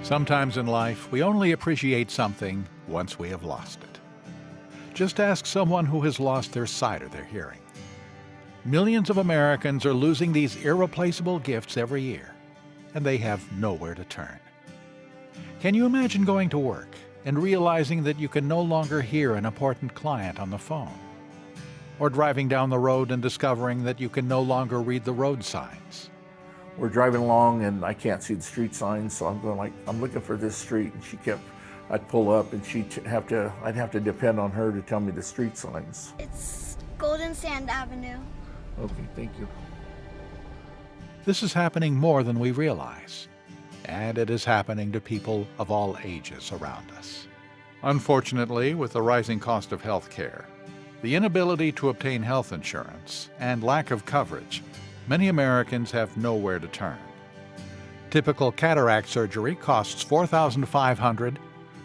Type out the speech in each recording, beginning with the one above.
Sometimes in life, we only appreciate something once we have lost it. Just ask someone who has lost their sight or their hearing. Millions of Americans are losing these irreplaceable gifts every year, and they have nowhere to turn. Can you imagine going to work and realizing that you can no longer hear an important client on the phone? Or driving down the road and discovering that you can no longer read the road signs? We're driving along and I can't see the street signs, so I'm looking for this street, and I'd pull up and I'd have to depend on her to tell me the street signs. It's Golden Sand Avenue. Okay, thank you. This is happening more than we realize, and it is happening to people of all ages around us. Unfortunately, with the rising cost of health care, the inability to obtain health insurance, and lack of coverage, many Americans have nowhere to turn. Typical cataract surgery costs $4,500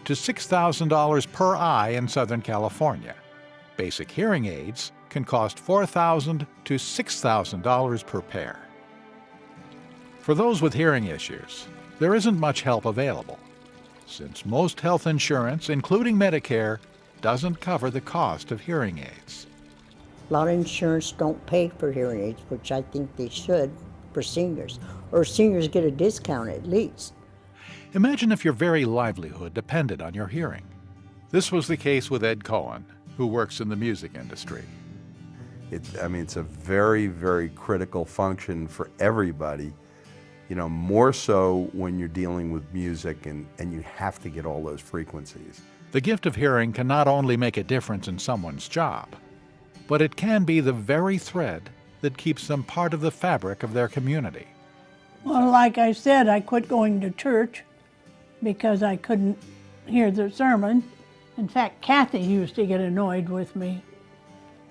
to $6,000 per eye in Southern California. Basic hearing aids can cost $4,000 to $6,000 per pair. For those with hearing issues, there isn't much help available, since most health insurance, including Medicare, doesn't cover the cost of hearing aids. A lot of insurance don't pay for hearing aids, which I think they should for seniors, or seniors get a discount at least. Imagine if your very livelihood depended on your hearing. This was the case with Ed Cohen, who works in the music industry. It's a very, very critical function for everybody, more so when you're dealing with music and you have to get all those frequencies. The gift of hearing can not only make a difference in someone's job, but it can be the very thread that keeps them part of the fabric of their community. Well, like I said, I quit going to church because I couldn't hear the sermon. In fact, Kathy used to get annoyed with me.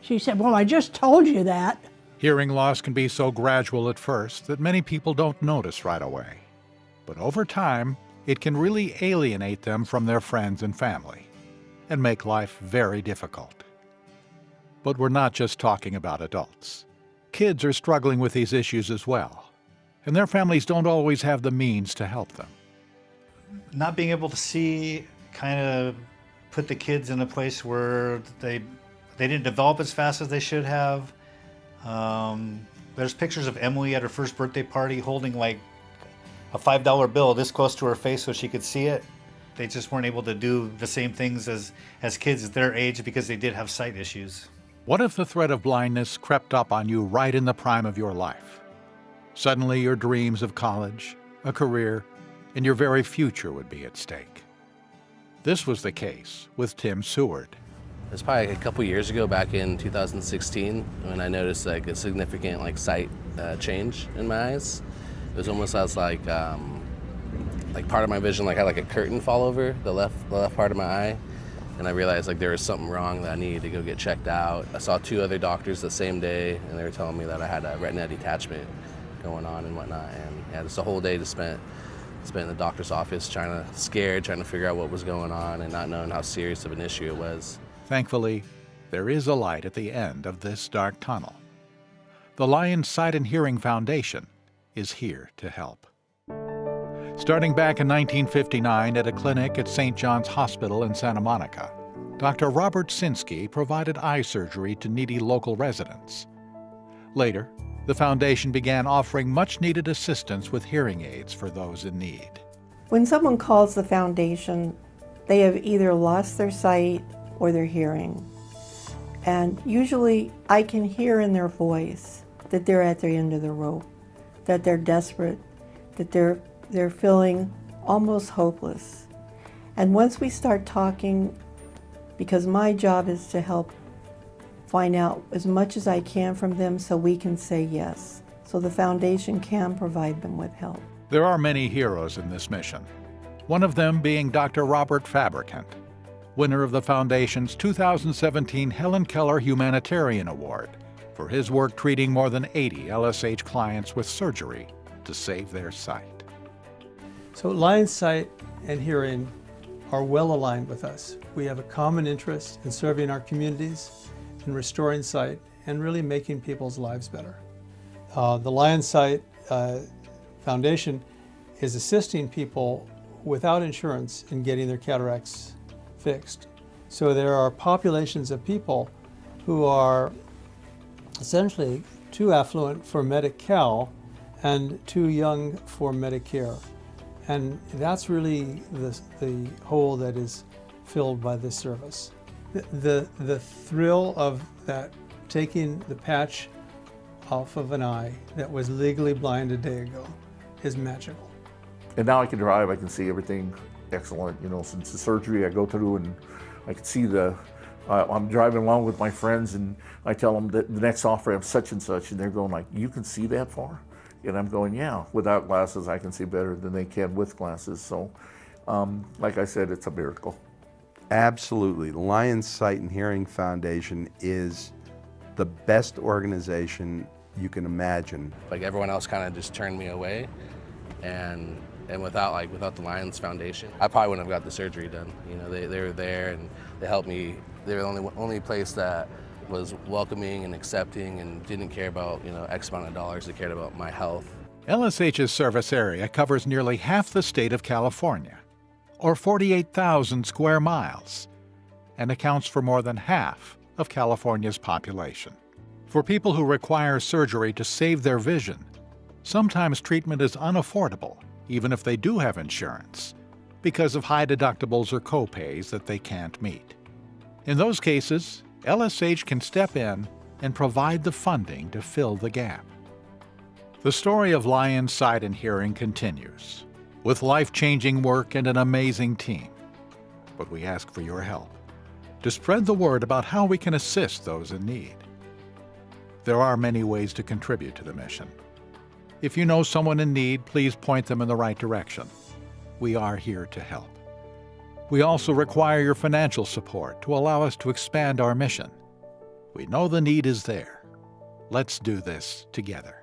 She said, "Well, I just told you that." Hearing loss can be so gradual at first that many people don't notice right away. But over time, it can really alienate them from their friends and family and make life very difficult. But we're not just talking about adults. Kids are struggling with these issues as well, and their families don't always have the means to help them. Not being able to see kind of put the kids in a place where they didn't develop as fast as they should have. There's pictures of Emily at her first birthday party holding like a $5 bill this close to her face so she could see it. They just weren't able to do the same things as kids at their age because they did have sight issues. What if the threat of blindness crept up on you right in the prime of your life? Suddenly your dreams of college, a career, and your very future would be at stake. This was the case with Tim Seward. It was probably a couple years ago, back in 2016, when I noticed like a significant sight change in my eyes. It was almost as like part of my vision had a curtain fall over the left part of my eye, and I realized there was something wrong that I needed to go get checked out. I saw 2 other doctors the same day, and they were telling me that I had a retina detachment going on and whatnot. And yeah, just a whole day to spent in the doctor's office trying to figure out what was going on and not knowing how serious of an issue it was. Thankfully, there is a light at the end of this dark tunnel. The Lions Sight and Hearing Foundation is here to help. Starting back in 1959 at a clinic at St. John's Hospital in Santa Monica, Dr. Robert Sinsky provided eye surgery to needy local residents. Later, the foundation began offering much-needed assistance with hearing aids for those in need. When someone calls the foundation, they have either lost their sight or their hearing. And usually I can hear in their voice that they're at the end of the rope, that they're desperate, that they're feeling almost hopeless. And once we start talking, because my job is to help find out as much as I can from them so we can say yes, so the foundation can provide them with help. There are many heroes in this mission, one of them being Dr. Robert Fabricant, winner of the Foundation's 2017 Helen Keller Humanitarian Award for his work treating more than 80 LSH clients with surgery to save their sight. So Lions Sight and Hearing are well aligned with us. We have a common interest in serving our communities, in restoring sight, and really making people's lives better. The Lions Sight Foundation is assisting people without insurance in getting their cataracts fixed. So there are populations of people who are essentially too affluent for Medi-Cal and too young for Medicare. And that's really the hole that is filled by this service. The thrill of that, taking the patch off of an eye that was legally blind a day ago, is magical. And now I can drive, I can see everything excellent. You know, since the surgery I go through, and I can see I'm driving along with my friends, and I tell them that the next off ramp such and such, and they're going like, "You can see that far?" And I'm going, "Yeah, without glasses I can see better than they can with glasses." So, like I said, it's a miracle. Absolutely. The Lions Sight and Hearing Foundation is the best organization you can imagine. Like everyone else kind of just turned me away, and without the Lions Foundation, I probably wouldn't have got the surgery done. You know, they were there and they helped me. They were the only place that was welcoming and accepting and didn't care about, you know, X amount of dollars. They cared about my health. LSH's service area covers nearly half the state of California, or 48,000 square miles, and accounts for more than half of California's population. For people who require surgery to save their vision, sometimes treatment is unaffordable, even if they do have insurance, because of high deductibles or copays that they can't meet. In those cases, LSH can step in and provide the funding to fill the gap. The story of Lions Sight and Hearing continues, with life-changing work and an amazing team. But we ask for your help to spread the word about how we can assist those in need. There are many ways to contribute to the mission. If you know someone in need, please point them in the right direction. We are here to help. We also require your financial support to allow us to expand our mission. We know the need is there. Let's do this together.